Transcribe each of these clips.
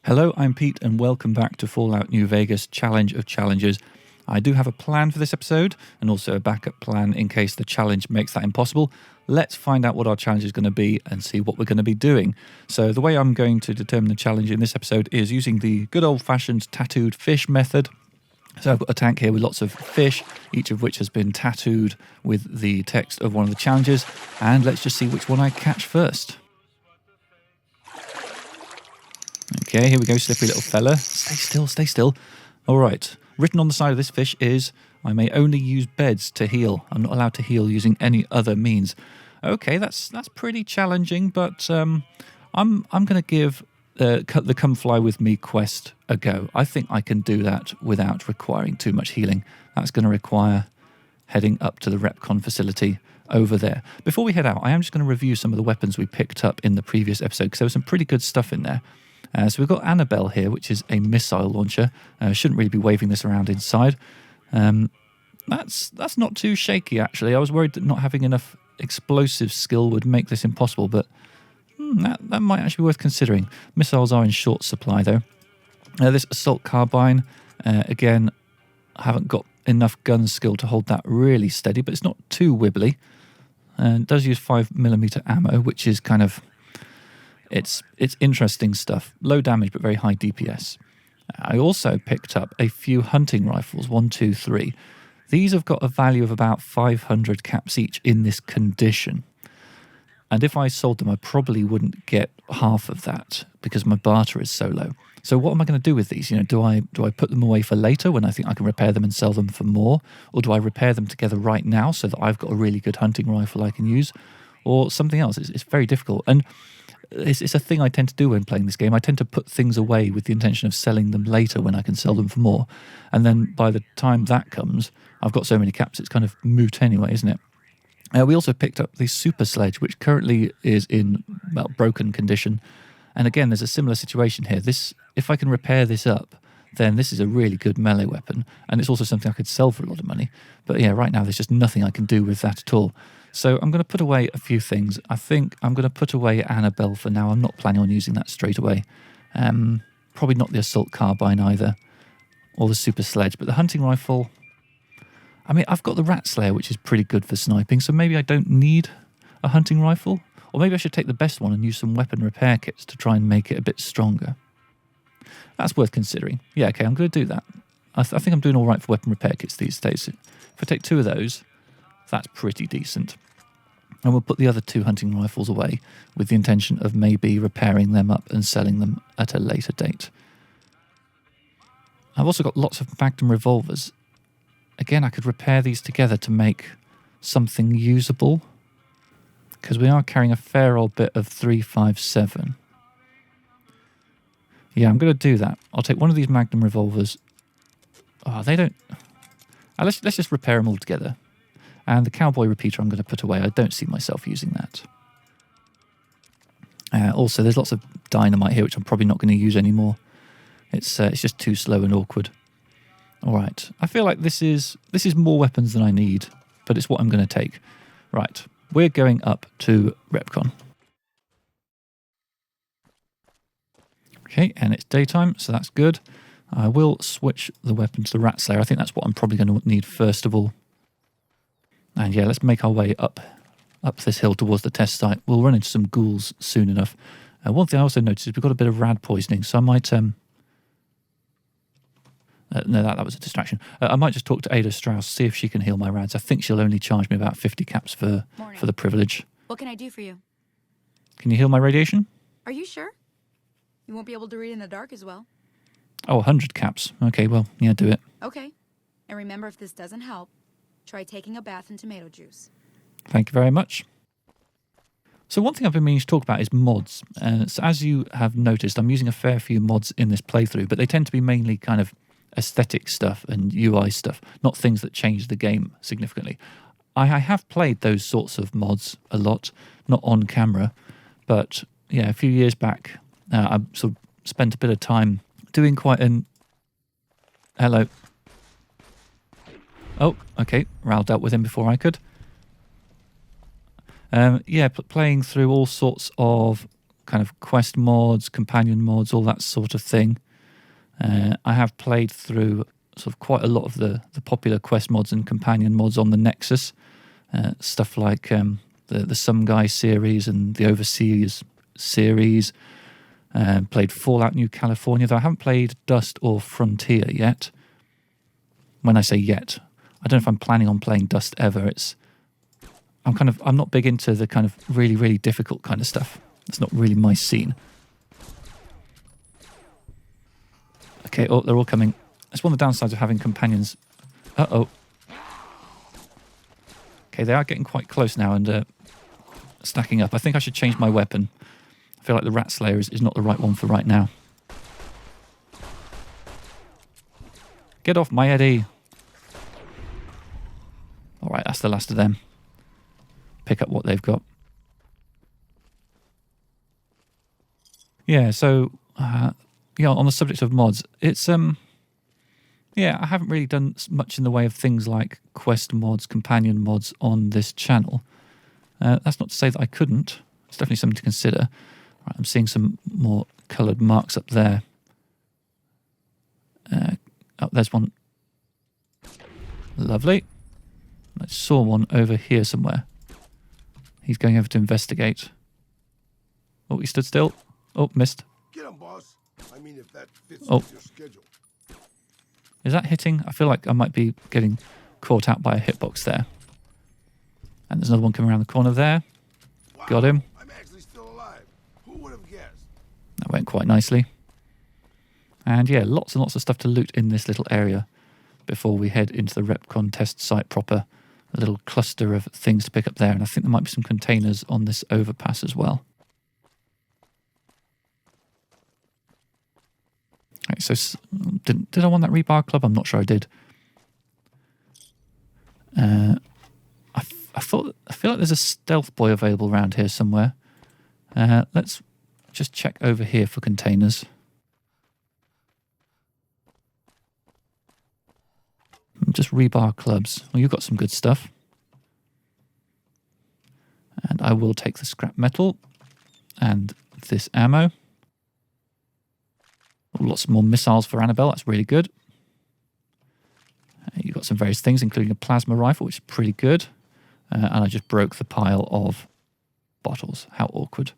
Hello, I'm Pete and welcome back to Fallout New Vegas Challenge of Challenges. I do have a plan for this episode and also a backup plan in case the challenge makes that impossible. Let's find out what our challenge is going to be and see what we're going to be doing. So the way I'm going to determine the challenge in this episode is using the good old-fashioned tattooed fish method. So I've got a tank here with lots of fish, each of which has been tattooed with the text of one of the challenges. And let's just see which one I catch first. Okay, here we go, slippery little fella. Stay still, stay still. All right, written on the side of this fish is, I may only use beds to heal. I'm not allowed to heal using any other means. Okay, that's pretty challenging, but I'm going to give the Come Fly With Me quest a go. I think I can do that without requiring too much healing. That's going to require heading up to the Repconn facility over there. Before we head out, I am just going to review some of the weapons we picked up in the previous episode, because there was some pretty good stuff in there. So we've got Annabelle here, which is a missile launcher. Shouldn't really be waving this around inside. That's not too shaky, actually. I was worried that not having enough explosive skill would make this impossible, but that might actually be worth considering. Missiles are in short supply, though. This assault carbine, again, I haven't got enough gun skill to hold that really steady, but it's not too wibbly. It does use 5mm ammo, which is kind of... It's interesting stuff. Low damage, but very high DPS. I also picked up a few hunting rifles, 1, 2, 3. These have got a value of about 500 caps each in this condition. And if I sold them, I probably wouldn't get half of that because my barter is so low. So what am I going to do with these? Do I put them away for later when I think I can repair them and sell them for more? Or do I repair them together right now so that I've got a really good hunting rifle I can use? Or something else? It's very difficult. And it's a thing I tend to do when playing this game. I tend to put things away with the intention of selling them later when I can sell them for more. And then by the time that comes, I've got so many caps, it's kind of moot anyway, isn't it? We also picked up the super sledge, which currently is in broken condition. And again, there's a similar situation here. If I can repair this up, then this is a really good melee weapon. And it's also something I could sell for a lot of money. But yeah, right now there's just nothing I can do with that at all. So I'm going to put away a few things. I think I'm going to put away Annabelle for now. I'm not planning on using that straight away. Probably not the assault carbine either, or the super sledge. But the hunting rifle, I mean, I've got the rat slayer, which is pretty good for sniping, so maybe I don't need a hunting rifle. Or maybe I should take the best one and use some weapon repair kits to try and make it a bit stronger. That's worth considering. Yeah, okay, I'm going to do that. I think I'm doing all right for weapon repair kits these days. If I take 2 of those, that's pretty decent. And we'll put the other 2 hunting rifles away with the intention of maybe repairing them up and selling them at a later date. I've also got lots of Magnum revolvers. Again, I could repair these together to make something usable, because we are carrying a fair old bit of 357. Yeah, I'm going to do that. I'll take one of these Magnum revolvers. Oh, they don't... let's just repair them all together. And the cowboy repeater I'm going to put away. I don't see myself using that. Also, there's lots of dynamite here, which I'm probably not going to use anymore. It's just too slow and awkward. All right. I feel like this is more weapons than I need, but it's what I'm going to take. Right. We're going up to Repconn. Okay, and it's daytime, so that's good. I will switch the weapon to the rat slayer. I think that's what I'm probably going to need first of all. And yeah, let's make our way up this hill towards the test site. We'll run into some ghouls soon enough. One thing I also noticed is we've got a bit of rad poisoning, so I might... no, that was a distraction. I might just talk to Ada Strauss, see if she can heal my rads. I think she'll only charge me about 50 caps for the privilege. What can I do for you? Can you heal my radiation? Are you sure? You won't be able to read in the dark as well. Oh, 100 caps. Okay, well, yeah, do it. Okay. And remember, if this doesn't help, try taking a bath in tomato juice. Thank you very much. So one thing I've been meaning to talk about is mods. So as you have noticed, I'm using a fair few mods in this playthrough, but they tend to be mainly kind of aesthetic stuff and UI stuff, not things that change the game significantly. I have played those sorts of mods a lot, not on camera, but yeah, a few years back, I sort of spent a bit of time doing quite an... Hello. Oh, okay. Ral dealt with him before I could. Yeah, playing through all sorts of kind of quest mods, companion mods, all that sort of thing. I have played through sort of quite a lot of the popular quest mods and companion mods on the Nexus. Stuff like the Some Guy series and the Overseas series. Played Fallout New California, though I haven't played Dust or Frontier yet. When I say yet, I don't know if I'm planning on playing Dust ever. I'm not big into the kind of really, really difficult kind of stuff. It's not really my scene. Okay, oh, they're all coming. That's one of the downsides of having companions. Uh-oh. Okay, they are getting quite close now and stacking up. I think I should change my weapon. I feel like the Rat Slayer is not the right one for right now. Get off my Eddie. Alright, that's the last of them. Pick up what they've got. Yeah, so on the subject of mods, it's I haven't really done much in the way of things like quest mods, companion mods on this channel. That's not to say that I couldn't. It's definitely something to consider. Right, I'm seeing some more coloured marks up there. Oh, there's one. Lovely. I saw one over here somewhere. He's going over to investigate. Oh, he stood still. Oh, missed. Get him, boss. I mean, if that fits Oh. with your schedule. Is that hitting? I feel like I might be getting caught out by a hitbox there. And there's another one coming around the corner there. Wow, Got him. I'm actually still alive. Who would have guessed? That went quite nicely. And yeah, lots and lots of stuff to loot in this little area before we head into the Repconn Test Site proper. A little cluster of things to pick up there. And I think there might be some containers on this overpass as well. Okay, so did I want that rebar club? I'm not sure I did. I feel like there's a stealth boy available around here somewhere. Let's just check over here for containers. Just rebar clubs. Well, you've got some good stuff. And I will take the scrap metal and this ammo. Lots more missiles for Annabelle. That's really good. You've got some various things, including a plasma rifle, which is pretty good. And I just broke the pile of bottles. How awkward.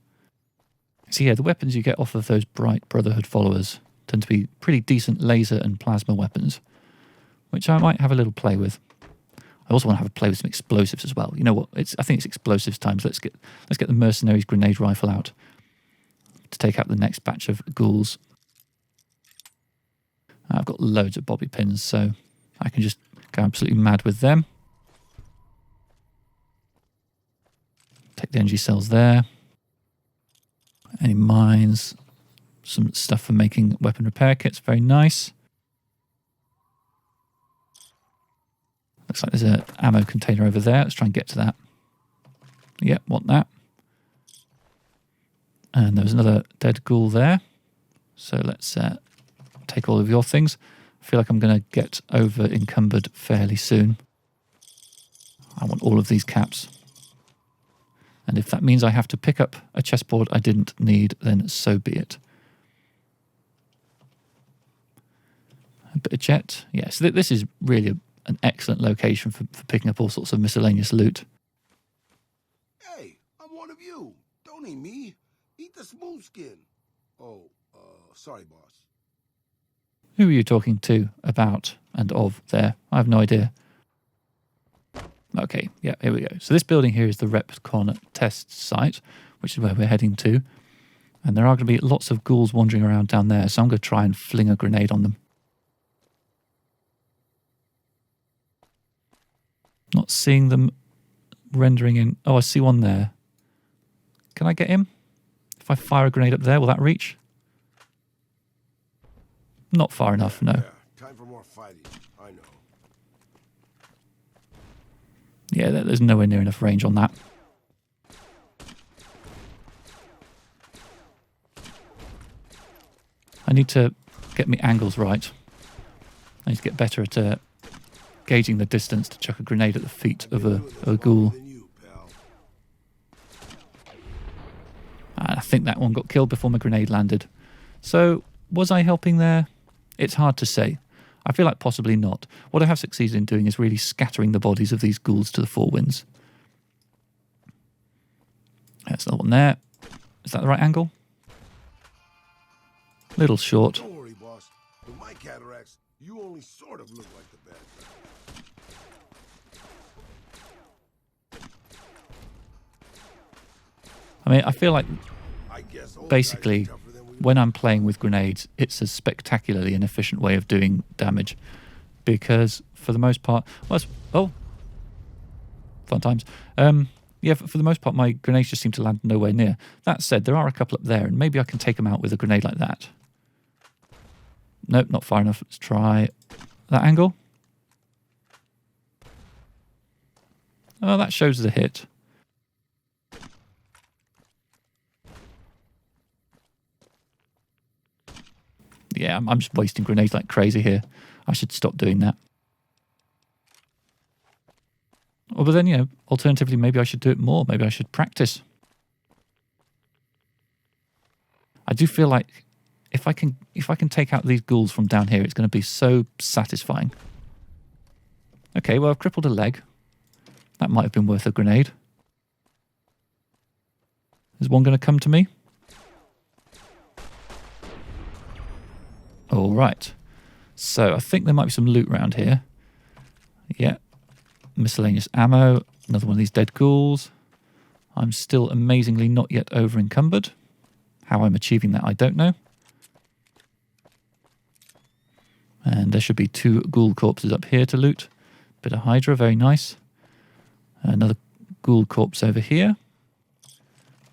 So yeah, the weapons you get off of those Bright Brotherhood followers tend to be pretty decent laser and plasma weapons, which I might have a little play with. I also want to have a play with some explosives as well. You know what? I think it's explosives times. Let's get the Mercenaries grenade rifle out to take out the next batch of ghouls. I've got loads of bobby pins, so I can just go absolutely mad with them. Take the energy cells there. Any mines. Some stuff for making weapon repair kits. Very nice. Looks like there's an ammo container over there. Let's try and get to that. Yep, want that. And there was another dead ghoul there. So let's take all of your things. I feel like I'm going to get over encumbered fairly soon. I want all of these caps. And if that means I have to pick up a chessboard I didn't need, then so be it. A bit of jet. Yes, this is really an excellent location for picking up all sorts of miscellaneous loot. Hey, I'm one of you. Don't eat me. Eat the smooth skin. Oh, sorry, boss. Who are you talking to about and of there? I have no idea. Okay, yeah, here we go. So this building here is the Repconn Test Site, which is where we're heading to. And there are going to be lots of ghouls wandering around down there, so I'm going to try and fling a grenade on them. Not seeing them rendering in... Oh, I see one there. Can I get him? If I fire a grenade up there, will that reach? Not far enough, no. Yeah, time for more fighting. I know. Yeah, there's nowhere near enough range on that. I need to get my angles right. I need to get better at gauging the distance to chuck a grenade at the feet of a ghoul. I think that one got killed before my grenade landed. So, was I helping there? It's hard to say. I feel like possibly not. What I have succeeded in doing is really scattering the bodies of these ghouls to the four winds. That's another one there. Is that the right angle? Little short. Don't worry, boss. With my cataracts, you only sort of look like the bad guy. I mean, I feel like I guess old basically guys are tougher than we when I'm playing with grenades, it's a spectacularly inefficient way of doing damage. Because for the most part... Oh! Fun times. Yeah, for the most part, my grenades just seem to land nowhere near. That said, there are a couple up there, and maybe I can take them out with a grenade like that. Nope, not far enough. Let's try that angle. Oh, that shows the hit. Yeah, I'm just wasting grenades like crazy here. I should stop doing that. Well, but then, you know, alternatively, maybe I should do it more. Maybe I should practice. I do feel like if I can take out these ghouls from down here, it's going to be so satisfying. Okay, well, I've crippled a leg. That might have been worth a grenade. Is one going to come to me? All right. So I think there might be some loot around here. Yeah. Miscellaneous ammo. Another one of these dead ghouls. I'm still amazingly not yet over encumbered. How I'm achieving that, I don't know. And there should be 2 ghoul corpses up here to loot. Bit of Hydra, very nice. Another ghoul corpse over here.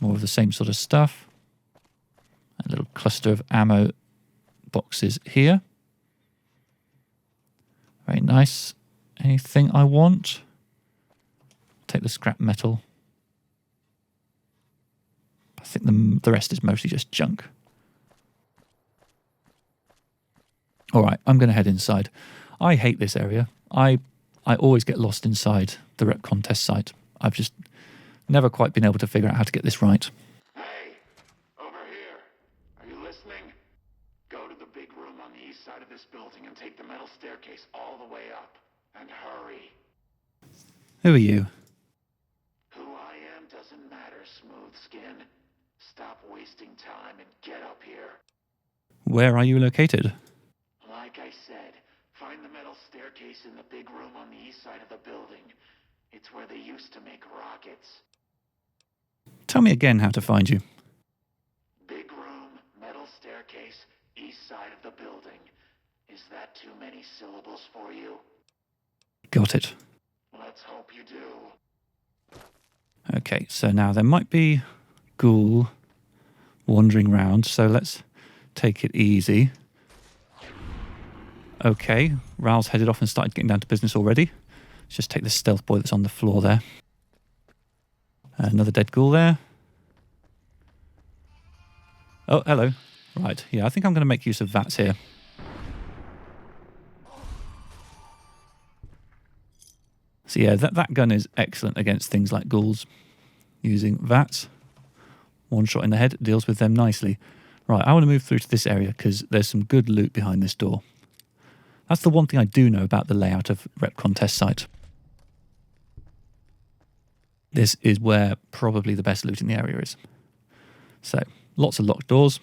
More of the same sort of stuff. A little cluster of ammo boxes here. Very nice. Anything I want? Take the scrap metal. I think the rest is mostly just junk. Alright, I'm going to head inside. I hate this area. I always get lost inside the Repconn Test Site. I've just never quite been able to figure out how to get this right. Hey, over here. Are you listening? Go to the big room on the east side of this building and take the metal staircase all the way up. And hurry. Who are you? Who I am doesn't matter, smooth skin. Stop wasting time and get up here. Where are you located? Like I said, find the metal staircase in the big room on the east side of the building. It's where they used to make rockets. Tell me again how to find you. Big room, metal staircase, east side of the building. Is that too many syllables for you? Got it. Let's hope you do. Okay, so now there might be ghoul wandering around, so let's take it easy. Okay, Raoul's headed off and started getting down to business already. Let's just take the stealth boy that's on the floor there. Another dead ghoul there. Oh, hello. Right, yeah, I think I'm going to make use of VATS here. So yeah, that gun is excellent against things like ghouls. Using VATS. One shot in the head deals with them nicely. Right, I want to move through to this area because there's some good loot behind this door. That's the one thing I do know about the layout of Repconn Test Site. This is where probably the best loot in the area is. So, lots of locked doors.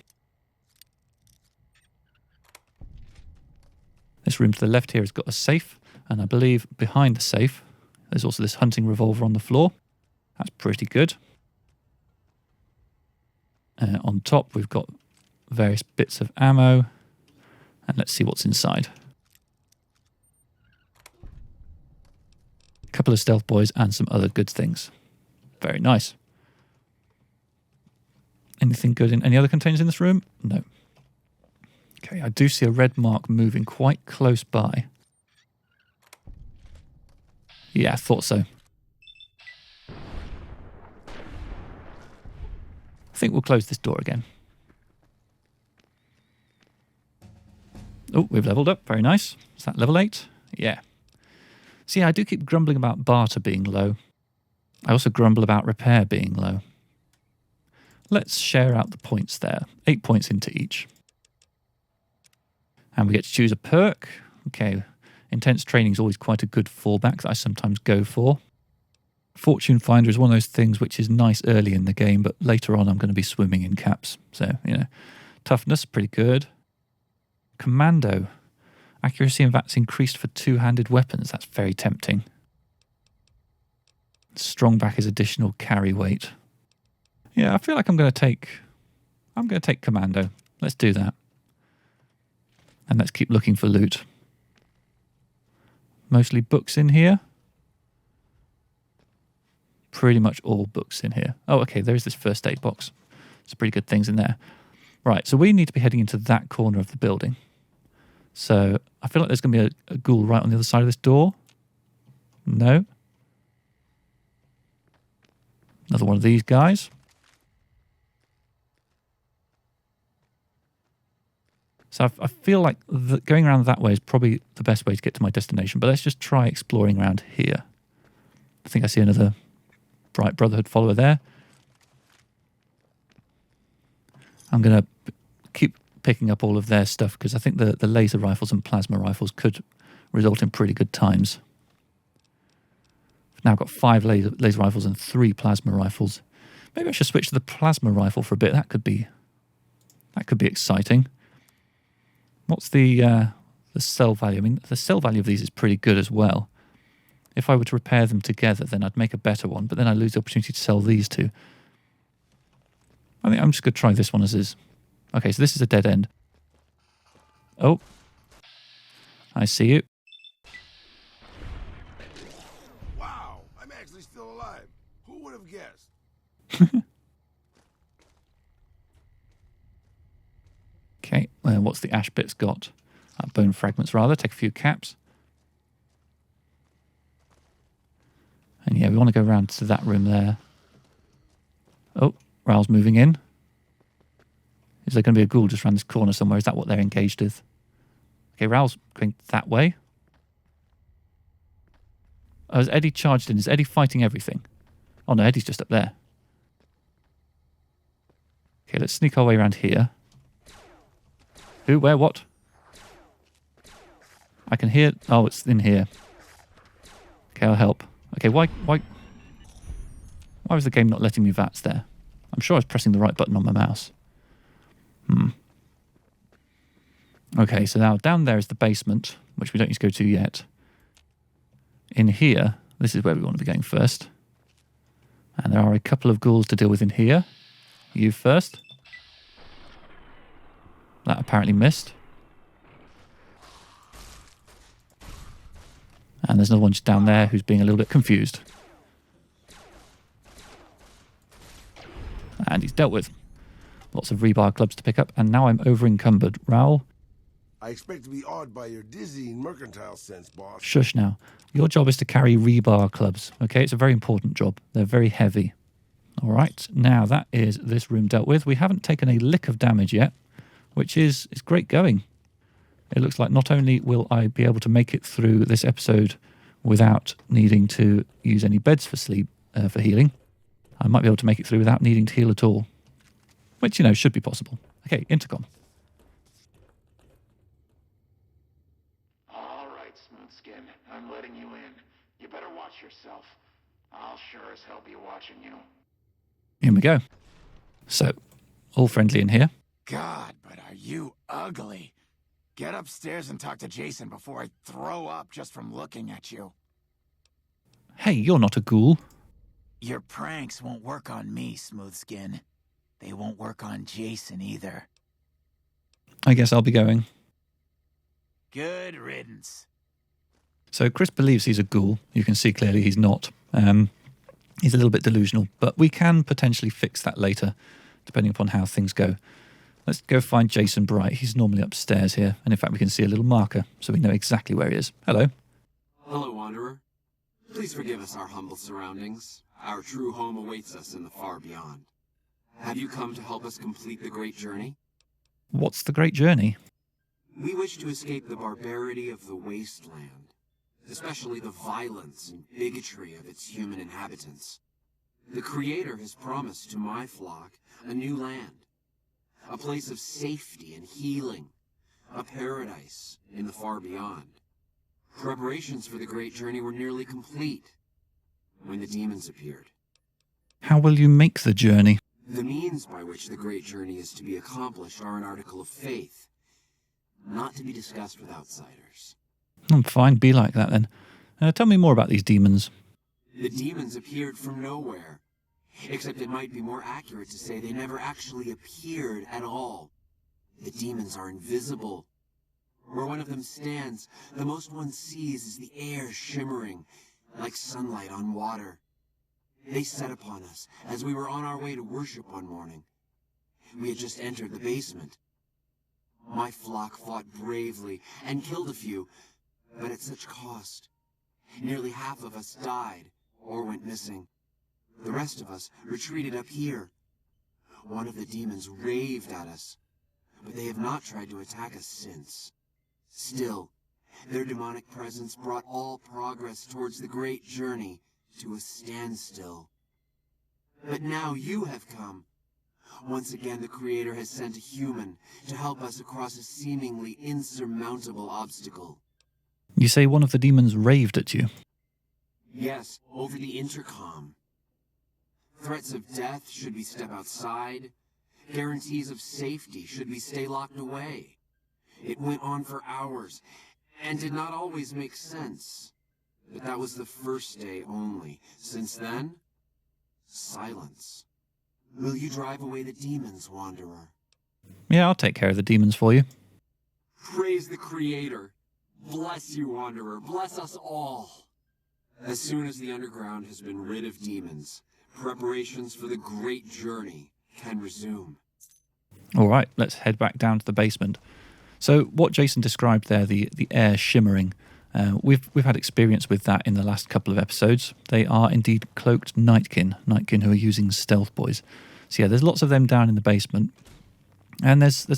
This room to the left here has got a safe, and I believe behind the safe there's also this hunting revolver on the floor. That's pretty good. On top we've got various bits of ammo, and let's see what's inside. A couple of stealth boys and some other good things. Very nice. Anything good in any other containers in this room? No. Okay, I do see a red mark moving quite close by. Yeah, I thought so. I think we'll close this door again. Oh, we've leveled up. Very nice. Is that level 8? Yeah. See, I do keep grumbling about barter being low. I also grumble about repair being low. let's share out the points there. 8 points into each. And we get to choose a perk. Okay, intense training is always quite a good fallback that I sometimes go for. Fortune Finder is one of those things which is nice early in the game, but later on I'm going to be swimming in caps. So, toughness, pretty good. Commando. Accuracy and VAT's increased for two-handed weapons. That's very tempting. Strong back is additional carry weight. Yeah, I feel like I'm going to take Commando. Let's do that. And let's keep looking for loot. Mostly books in here. Pretty much all books in here. Oh, okay, there is this first aid box. Some pretty good things in there. Right, so we need to be heading into that corner of the building. So I feel like there's going to be a ghoul right on the other side of this door. No. Another one of these guys. So I feel like going around that way is probably the best way to get to my destination. But let's just try exploring around here. I think I see another Bright Brotherhood follower there. I'm going to keep picking up all of their stuff because I think the laser rifles and plasma rifles could result in pretty good times. I've now got 5 laser rifles and 3 plasma rifles. Maybe I should switch to the plasma rifle for a bit. That could be exciting. What's the cell value? I mean, the cell value of these is pretty good as well. If I were to repair them together, then I'd make a better one, but then I lose the opportunity to sell these two. I think I'm just going to try this one as is. Okay, so this is a dead end. Oh. I see you. Wow, I'm actually still alive. Who would have guessed? Okay, what's the ash bits got? Bone fragments, rather. Take a few caps. And yeah, we want to go around to that room there. Oh, Raoul's moving in. Is there going to be a ghoul just around this corner somewhere? Is that what they're engaged with? Okay, Raoul's going that way. Oh, has Eddie charged in? Is Eddie fighting everything? Oh no, Eddie's just up there. Okay, let's sneak our way around here. Who, where, what? I can hear... Oh, it's in here. Okay, I'll help. Okay, why was the game not letting me VATS there? I'm sure I was pressing the right button on my mouse. Okay, so now down there is the basement, which we don't need to go to yet. In here, this is where we want to be going first. And there are a couple of ghouls to deal with in here. You first. That apparently missed. And there's another one just down there who's being a little bit confused. And he's dealt with. Lots of rebar clubs to pick up, and now I'm over encumbered. Raoul? I expect to be awed by your dizzying mercantile sense, boss. Shush now. Your job is to carry rebar clubs, okay? It's a very important job. They're very heavy. All right, now that is this room dealt with. We haven't taken a lick of damage yet, which is great going. It looks like not only will I be able to make it through this episode without needing to use any beds for sleep, for healing, I might be able to make it through without needing to heal at all. Which, should be possible. Okay, intercom. All right, Smoothskin. I'm letting you in. You better watch yourself. I'll sure as hell be watching you. Here we go. So, all friendly in here. God, but are you ugly. Get upstairs and talk to Jason before I throw up just from looking at you. Hey, you're not a ghoul. Your pranks won't work on me, Smoothskin. They won't work on Jason either. I guess I'll be going. Good riddance. So Chris believes he's a ghoul. You can see clearly he's not. He's a little bit delusional, but we can potentially fix that later, depending upon how things go. Let's go find Jason Bright. He's normally upstairs here, and in fact we can see a little marker, so we know exactly where he is. Hello. Hello, Wanderer. Please forgive us our humble surroundings. Our true home awaits us in the far beyond. Have you come to help us complete the great journey? What's the great journey? We wish to escape the barbarity of the wasteland, especially the violence and bigotry of its human inhabitants. The Creator has promised to my flock a new land, a place of safety and healing, a paradise in the far beyond. Preparations for the great journey were nearly complete when the demons appeared. How will you make the journey? The means by which the great journey is to be accomplished are an article of faith, not to be discussed with outsiders. Fine, be like that then. Tell me more about these demons. The demons appeared from nowhere, except it might be more accurate to say they never actually appeared at all. The demons are invisible. Where one of them stands, the most one sees is the air shimmering, like sunlight on water. They set upon us as we were on our way to worship one morning. We had just entered the basement. My flock fought bravely and killed a few, but at such cost. Nearly half of us died or went missing. The rest of us retreated up here. One of the demons raved at us, but they have not tried to attack us since. Still, their demonic presence brought all progress towards the great journey to a standstill. But now you have come. Once again, the Creator has sent a human to help us across a seemingly insurmountable obstacle. You say one of the demons raved at you? Yes, over the intercom. Threats of death should we step outside. Guarantees of safety should we stay locked away. It went on for hours, and did not always make sense. But that was the first day only. Since then, silence. Will you drive away the demons, Wanderer? Yeah, I'll take care of the demons for you. Praise the Creator. Bless you, Wanderer. Bless us all. As soon as the underground has been rid of demons, preparations for the great journey can resume. All right, let's head back down to the basement. So what Jason described there, the air shimmering, we've had experience with that in the last couple of episodes. They are indeed cloaked nightkin who are using stealth boys. So yeah, there's lots of them down in the basement. And there's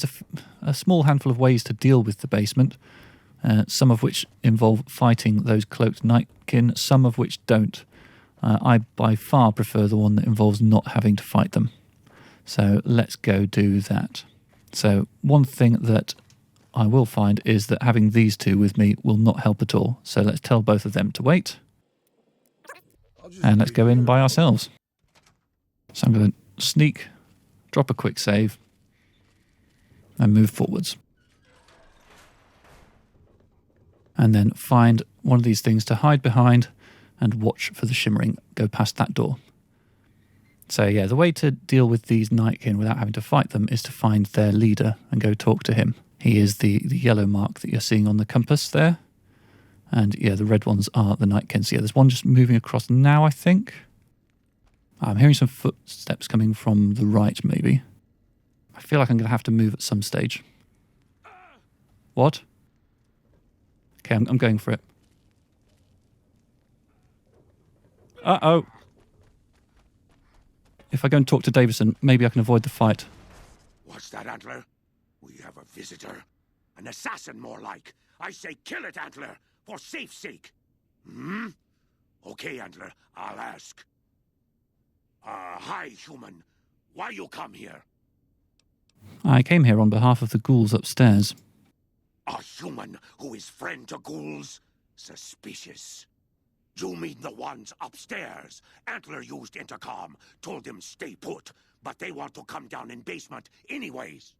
a small handful of ways to deal with the basement, some of which involve fighting those cloaked nightkin, some of which don't. I by far prefer the one that involves not having to fight them. So let's go do that. So one thing that I will find is that having these two with me will not help at all. So let's tell both of them to wait. And let's go in by ourselves. So I'm going to sneak, drop a quick save, and move forwards. And then find one of these things to hide behind and watch for the shimmering. Go past that door. So yeah, the way to deal with these nightkin without having to fight them is to find their leader and go talk to him. He is the yellow mark that you're seeing on the compass there. And yeah, the red ones are the nightkins. So yeah, there's one just moving across now, I think. I'm hearing some footsteps coming from the right, maybe. I feel like I'm going to have to move at some stage. What? Okay, I'm going for it. Uh-oh. If I go and talk to Davison, maybe I can avoid the fight. What's that, Antler? We have a visitor. An assassin, more like. I say kill it, Antler, for safe's sake. Hmm? Okay, Antler, I'll ask. Hi, human. Why you come here? I came here on behalf of the ghouls upstairs. A human who is friend to ghouls? Suspicious. You mean the ones upstairs? Antler used intercom, told them stay put, but they want to come down in basement anyways.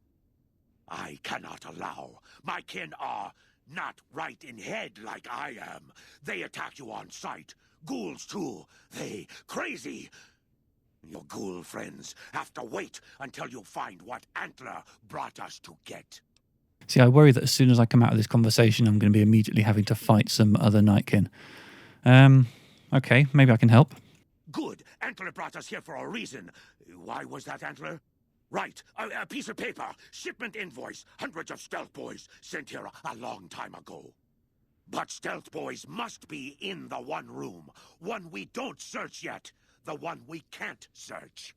I cannot allow. My kin are not right in head like I am. They attack you on sight. Ghouls too. They crazy. Your ghoul friends have to wait until you find what Antler brought us to get. See, I worry that as soon as I come out of this conversation, I'm going to be immediately having to fight some other nightkin. Okay, maybe I can help. Good. Antler brought us here for a reason. Why was that, Antler? Right. A piece of paper. Shipment invoice. Hundreds of stealth boys sent here a long time ago. But stealth boys must be in the one room. One we don't search yet. The one we can't search.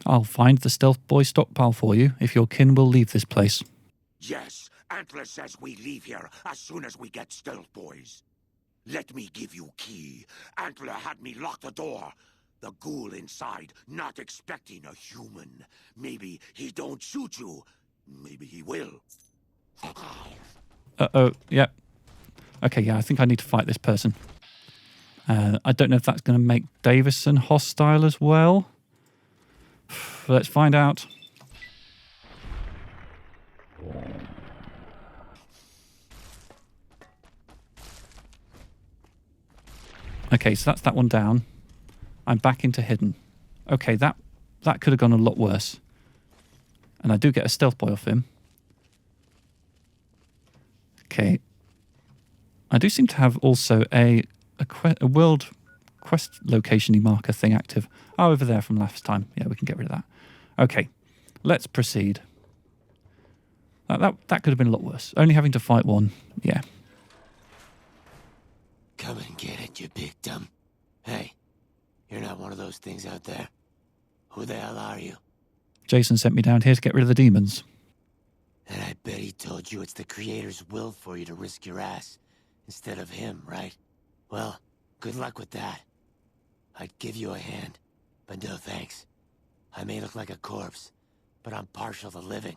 I'll find the stealth boy stockpile for you if your kin will leave this place. Yes. Antler says we leave here as soon as we get stealth boys. Let me give you key. Antler had me lock the door. The ghoul inside, not expecting a human. Maybe he don't shoot you. Maybe he will. Uh-oh, yep. Okay, yeah, I think I need to fight this person. I don't know if that's going to make Davison hostile as well. Let's find out. Okay, so that's that one down. I'm back into hidden. Okay, that could have gone a lot worse. And I do get a stealth boy off him. Okay. I do seem to have also a world quest location-y marker thing active. Oh, over there from last time. Yeah, we can get rid of that. Okay, let's proceed. That could have been a lot worse. Only having to fight one. Yeah. Come and get it, you big dumb. Hey, you're not one of those things out there. Who the hell are you? Jason sent me down here to get rid of the demons. And I bet he told you it's the Creator's will for you to risk your ass instead of him, right? Well, good luck with that. I'd give you a hand, but no thanks. I may look like a corpse, but I'm partial to living.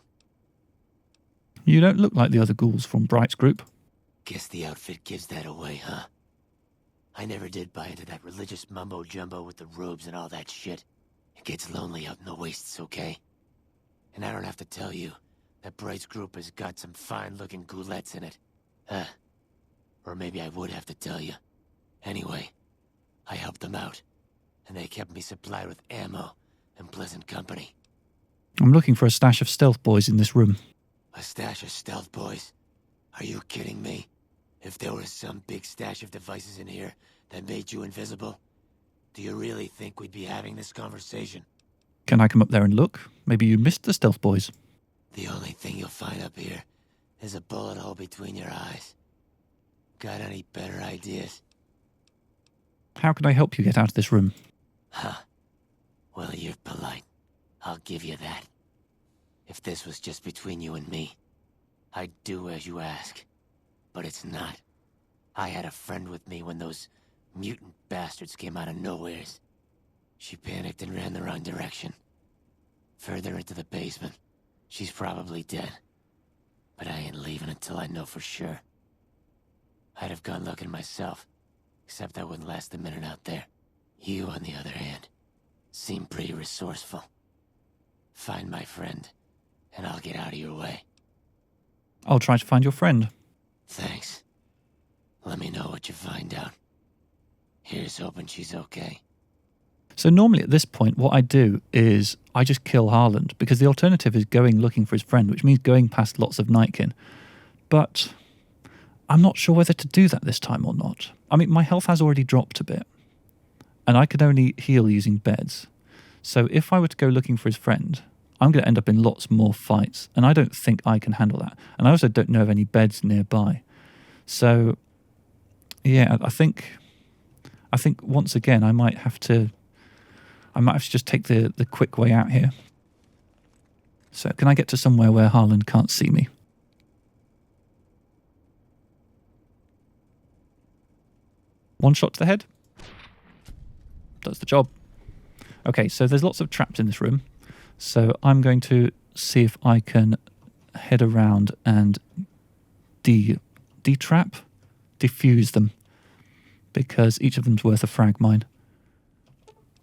You don't look like the other ghouls from Bright's group. Guess the outfit gives that away, huh? I never did buy into that religious mumbo-jumbo with the robes and all that shit. It gets lonely out in the wastes, okay? And I don't have to tell you that Bright's group has got some fine-looking ghoulettes in it. Or maybe I would have to tell you. Anyway, I helped them out, and they kept me supplied with ammo and pleasant company. I'm looking for a stash of stealth boys in this room. A stash of stealth boys? Are you kidding me? If there was some big stash of devices in here that made you invisible, do you really think we'd be having this conversation? Can I come up there and look? Maybe you missed the stealth boys. The only thing you'll find up here is a bullet hole between your eyes. Got any better ideas? How can I help you get out of this room? Huh. Well, you're polite. I'll give you that. If this was just between you and me, I'd do as you ask. But it's not. I had a friend with me when those mutant bastards came out of nowheres. She panicked and ran the wrong direction. Further into the basement. She's probably dead. But I ain't leaving until I know for sure. I'd have gone looking myself, except I wouldn't last a minute out there. You, on the other hand, seem pretty resourceful. Find my friend, and I'll get out of your way. I'll try to find your friend. Thanks. Let me know what you find out. Here's hoping she's okay. So normally at this point, what I do is I just kill Harland, because the alternative is going looking for his friend, which means going past lots of Nightkin. But I'm not sure whether to do that this time or not. I mean, my health has already dropped a bit, and I could only heal using beds. So if I were to go looking for his friend, I'm going to end up in lots more fights, and I don't think I can handle that. And I also don't know of any beds nearby. So, yeah, I think once again I might have to just take the quick way out here. So can I get to somewhere where Harland can't see me? One shot to the head. Does the job. Okay, so there's lots of traps in this room. So I'm going to see if I can head around and de-trap, defuse them, because each of them's worth a frag mine.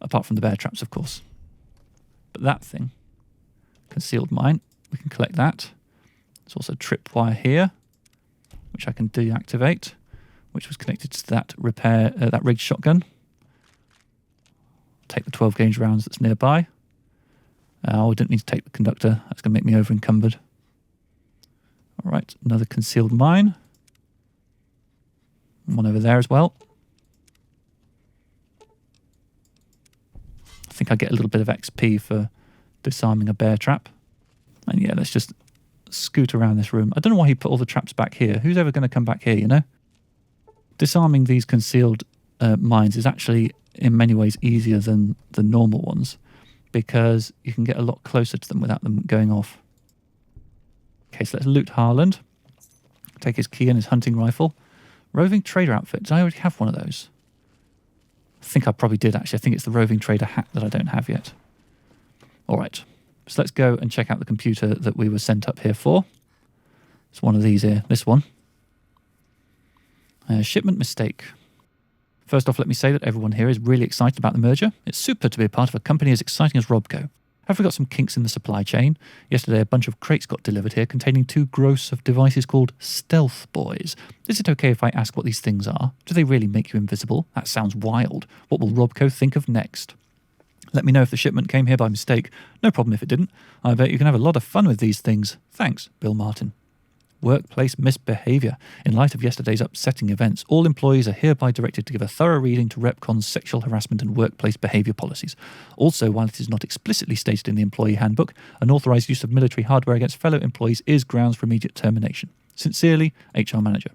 Apart from the bear traps, of course. But that thing, concealed mine, we can collect that. There's also a tripwire here, which I can deactivate, which was connected to that that rigged shotgun. Take the 12 gauge rounds that's nearby. I didn't need to take the conductor. That's going to make me over encumbered. All right, another concealed mine. One over there as well. I think I get a little bit of XP for disarming a bear trap. And yeah, let's just scoot around this room. I don't know why he put all the traps back here. Who's ever going to come back here, you know? Disarming these concealed mines is actually in many ways easier than the normal ones, because you can get a lot closer to them without them going off. Okay, so let's loot Harland. Take his key and his hunting rifle. Roving trader outfit. Did I already have one of those? I think I probably did, actually. I think it's the roving trader hat that I don't have yet. All right. So let's go and check out the computer that we were sent up here for. It's one of these here. This one. Shipment mistake. First off, let me say that everyone here is really excited about the merger. It's super to be a part of a company as exciting as Robco. Have we got some kinks in the supply chain? Yesterday, a bunch of crates got delivered here containing 2 gross of devices called Stealth Boys. Is it okay if I ask what these things are? Do they really make you invisible? That sounds wild. What will Robco think of next? Let me know if the shipment came here by mistake. No problem if it didn't. I bet you can have a lot of fun with these things. Thanks, Bill Martin. Workplace misbehaviour. In light of yesterday's upsetting events, all employees are hereby directed to give a thorough reading to Repconn's sexual harassment and workplace behaviour policies. Also, while it is not explicitly stated in the employee handbook, unauthorised use of military hardware against fellow employees is grounds for immediate termination. Sincerely, HR Manager.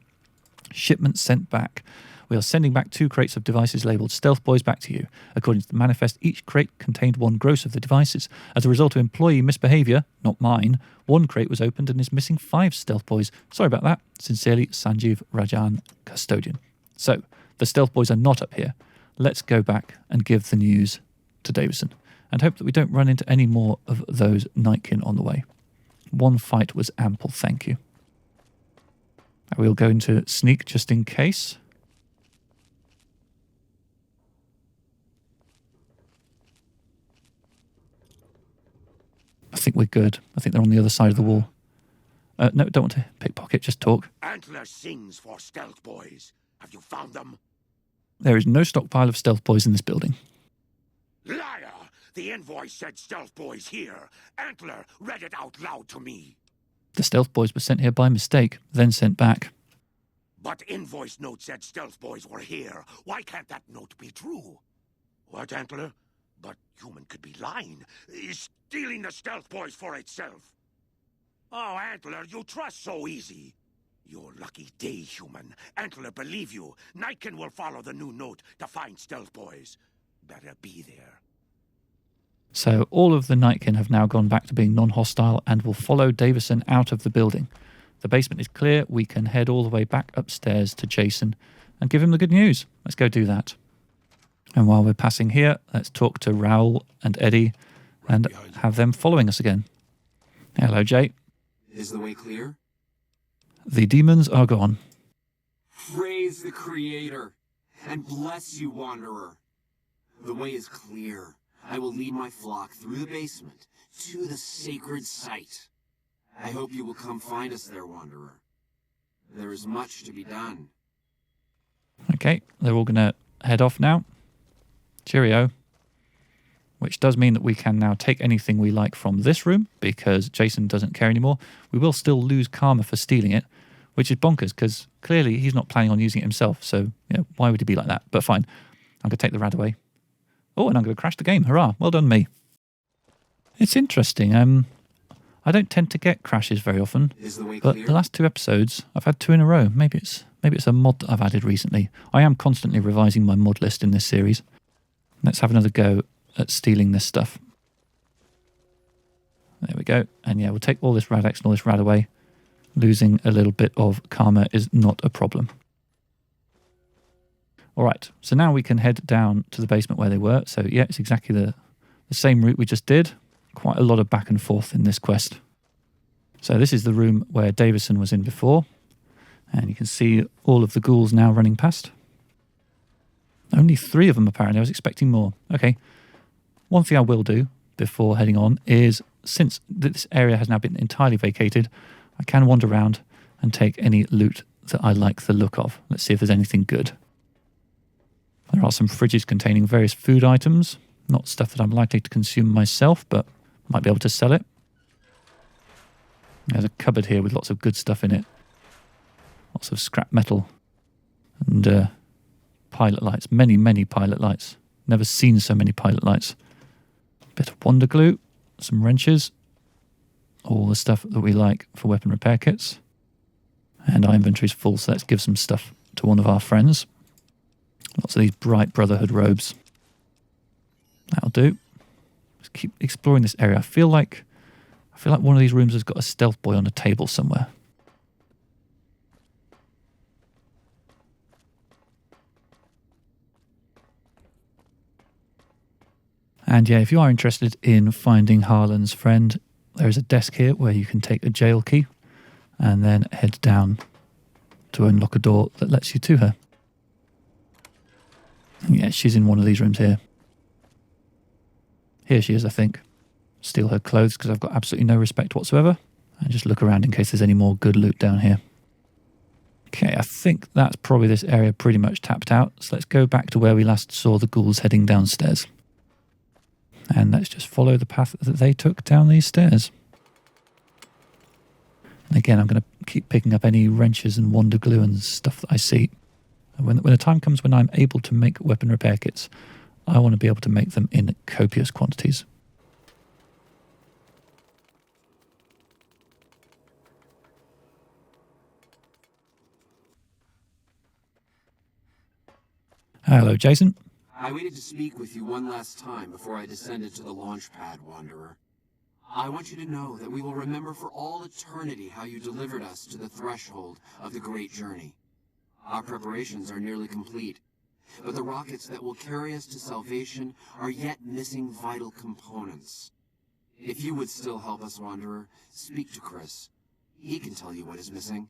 Shipment sent back. We are sending back 2 crates of devices labelled Stealth Boys back to you. According to the manifest, each crate contained 1 gross of the devices. As a result of employee misbehaviour, not mine, 1 crate was opened and is missing 5 Stealth Boys. Sorry about that. Sincerely, Sanjeev Rajan, Custodian. So, the Stealth Boys are not up here. Let's go back and give the news to Davison and hope that we don't run into any more of those Nightkin on the way. 1 fight was ample, thank you. We'll go into sneak just in case. I think we're good. I think they're on the other side of the wall. No, don't want to pickpocket, just talk. Antler sings for Stealth Boys. Have you found them? There is no stockpile of Stealth Boys in this building. Liar! The invoice said Stealth Boys here. Antler read it out loud to me. The Stealth Boys were sent here by mistake, then sent back. But invoice note said Stealth Boys were here. Why can't that note be true? What, Antler? But human could be lying. Is stealing the Stealth Boys for itself. Oh, Antler, you trust so easy. Your lucky day, human. Antler, believe you. Nightkin will follow the new note to find Stealth Boys. Better be there. So all of the Nightkin have now gone back to being non-hostile and will follow Davison out of the building. The basement is clear. We can head all the way back upstairs to Jason and give him the good news. Let's go do that. And while we're passing here, let's talk to Raoul and Eddie and have them following us again. Hello, Jay. Is the way clear? The demons are gone. Praise the Creator, and bless you, Wanderer. The way is clear. I will lead my flock through the basement to the sacred site. I hope you will come find us there, Wanderer. There is much to be done. Okay, they're all going to head off now. Cheerio. Which does mean that we can now take anything we like from this room because Jason doesn't care anymore. We will still lose karma for stealing it, which is bonkers because clearly he's not planning on using it himself. So, why would he be like that? But fine. I'm going to take the rad away. Oh, and I'm going to crash the game. Hurrah. Well done, me. It's interesting. I don't tend to get crashes very often, but the last 2 episodes, I've had 2 in a row. Maybe it's a mod that I've added recently. I am constantly revising my mod list in this series. Let's have another go at stealing this stuff. There we go. And yeah, we'll take all this Rad-X and all this Rad away. Losing a little bit of karma is not a problem. All right, so now we can head down to the basement where they were. So yeah, it's exactly the same route we just did. Quite a lot of back and forth in this quest. So this is the room where Davison was in before. And you can see all of the ghouls now running past. Only 3 of them apparently. I was expecting more. Okay. One thing I will do before heading on is, since this area has now been entirely vacated, I can wander around and take any loot that I like the look of. Let's see if there's anything good. There are some fridges containing various food items. Not stuff that I'm likely to consume myself, but might be able to sell it. There's a cupboard here with lots of good stuff in it. Lots of scrap metal and pilot lights. Many, many pilot lights. Never seen so many pilot lights. Bit of wonder glue, some wrenches, all the stuff that we like for weapon repair kits. And our inventory's full, so let's give some stuff to one of our friends. Lots of these bright Brotherhood robes. That'll do. Let's keep exploring this area. I feel like one of these rooms has got a stealth boy on a table somewhere. And yeah, if you are interested in finding Harlan's friend, there is a desk here where you can take a jail key and then head down to unlock a door that lets you to her. Yeah, she's in one of these rooms here. Here she is, I think. Steal her clothes because I've got absolutely no respect whatsoever. And just look around in case there's any more good loot down here. Okay, I think that's probably this area pretty much tapped out. So let's go back to where we last saw the ghouls heading downstairs. And let's just follow the path that they took down these stairs. And again, I'm going to keep picking up any wrenches and wonder glue and stuff that I see. And when the time comes when I'm able to make weapon repair kits, I want to be able to make them in copious quantities. Hello, Jason. I waited to speak with you one last time before I descended to the launch pad, Wanderer. I want you to know that we will remember for all eternity how you delivered us to the threshold of the great journey. Our preparations are nearly complete, but the rockets that will carry us to salvation are yet missing vital components. If you would still help us, Wanderer, speak to Chris. He can tell you what is missing.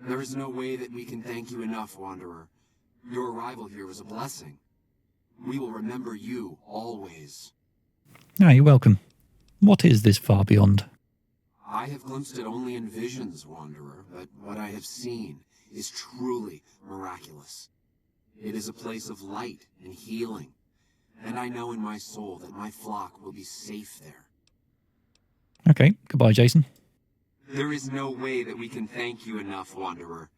There is no way that we can thank you enough, Wanderer. Your arrival here was a blessing. We will remember you always. You're welcome. What is this far beyond? I have glimpsed it only in visions, Wanderer, but what I have seen is truly miraculous. It is a place of light and healing, and I know in my soul that my flock will be safe there. Okay, goodbye, Jason. There is no way that we can thank you enough, Wanderer.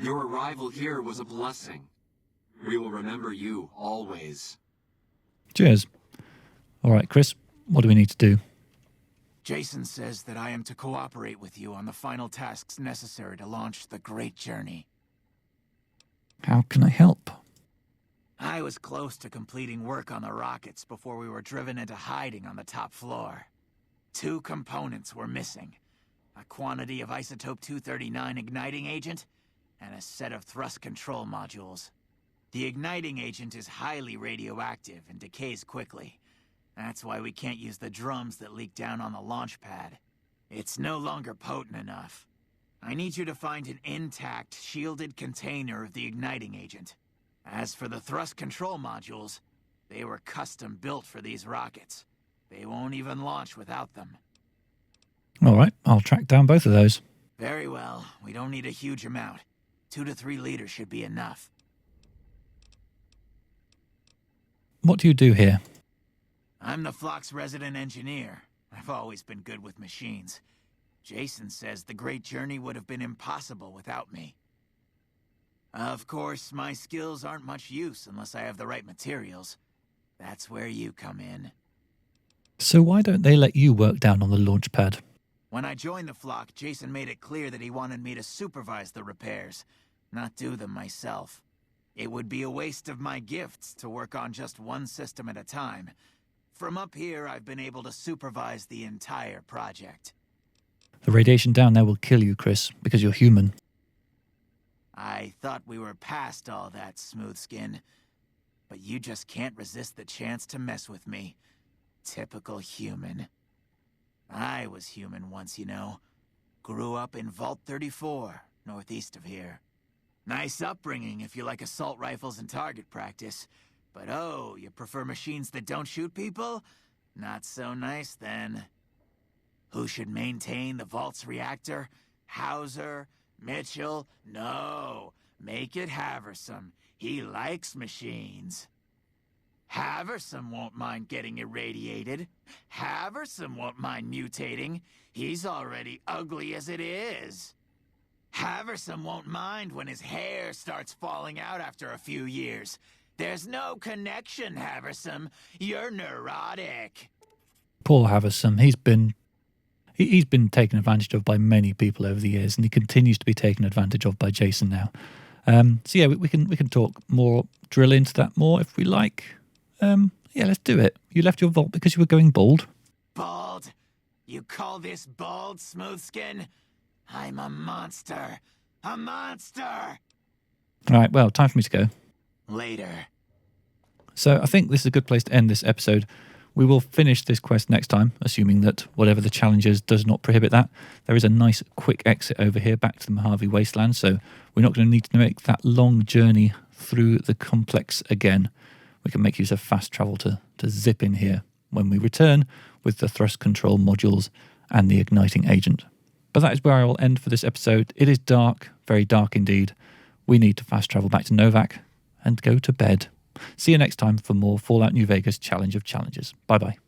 Your arrival here was a blessing. We will remember you always. Cheers. All right, Chris, what do we need to do? Jason says that I am to cooperate with you on the final tasks necessary to launch the great journey. How can I help? I was close to completing work on the rockets before we were driven into hiding on the top floor. 2 components were missing. A quantity of isotope 239 igniting agent and a set of thrust control modules. The igniting agent is highly radioactive and decays quickly. That's why we can't use the drums that leak down on the launch pad. It's no longer potent enough. I need you to find an intact, shielded container of the igniting agent. As for the thrust control modules, they were custom built for these rockets. They won't even launch without them. All right, I'll track down both of those. Very well. We don't need a huge amount. 2 to 3 liters should be enough. What do you do here? I'm the flock's resident engineer. I've always been good with machines. Jason says the great journey would have been impossible without me. Of course, my skills aren't much use unless I have the right materials. That's where you come in. So why don't they let you work down on the launch pad? When I joined the flock, Jason made it clear that he wanted me to supervise the repairs, not do them myself. It would be a waste of my gifts to work on just one system at a time. From up here, I've been able to supervise the entire project. The radiation down there will kill you, Chris, because you're human. I thought we were past all that, Smoothskin. But you just can't resist the chance to mess with me. Typical human. I was human once, you know. Grew up in Vault 34, northeast of here. Nice upbringing if you like assault rifles and target practice. But oh, you prefer machines that don't shoot people? Not so nice then. Who should maintain the Vault's reactor? Hauser? Mitchell? No. Make it Haversam. He likes machines. Haversam won't mind getting irradiated. Haversam won't mind mutating. He's already ugly as it is. Haversam won't mind when his hair starts falling out after a few years. There's no connection, Haversam. You're neurotic. Poor Haversam. He's been taken advantage of by many people over the years, and he continues to be taken advantage of by Jason now. So yeah, we can talk more, drill into that more if we like. Yeah, let's do it. You left your vault because you were going bald. Bald? You call this bald, Smoothskin? I'm a monster. A monster! All right, well, time for me to go. Later. So I think this is a good place to end this episode. We will finish this quest next time, assuming that whatever the challenge is does not prohibit that. There is a nice quick exit over here back to the Mojave Wasteland, so we're not going to need to make that long journey through the complex again. We can make use of fast travel to zip in here when we return with the thrust control modules and the igniting agent. But that is where I will end for this episode. It is dark, very dark indeed. We need to fast travel back to Novak and go to bed. See you next time for more Fallout New Vegas Challenge of Challenges. Bye-bye.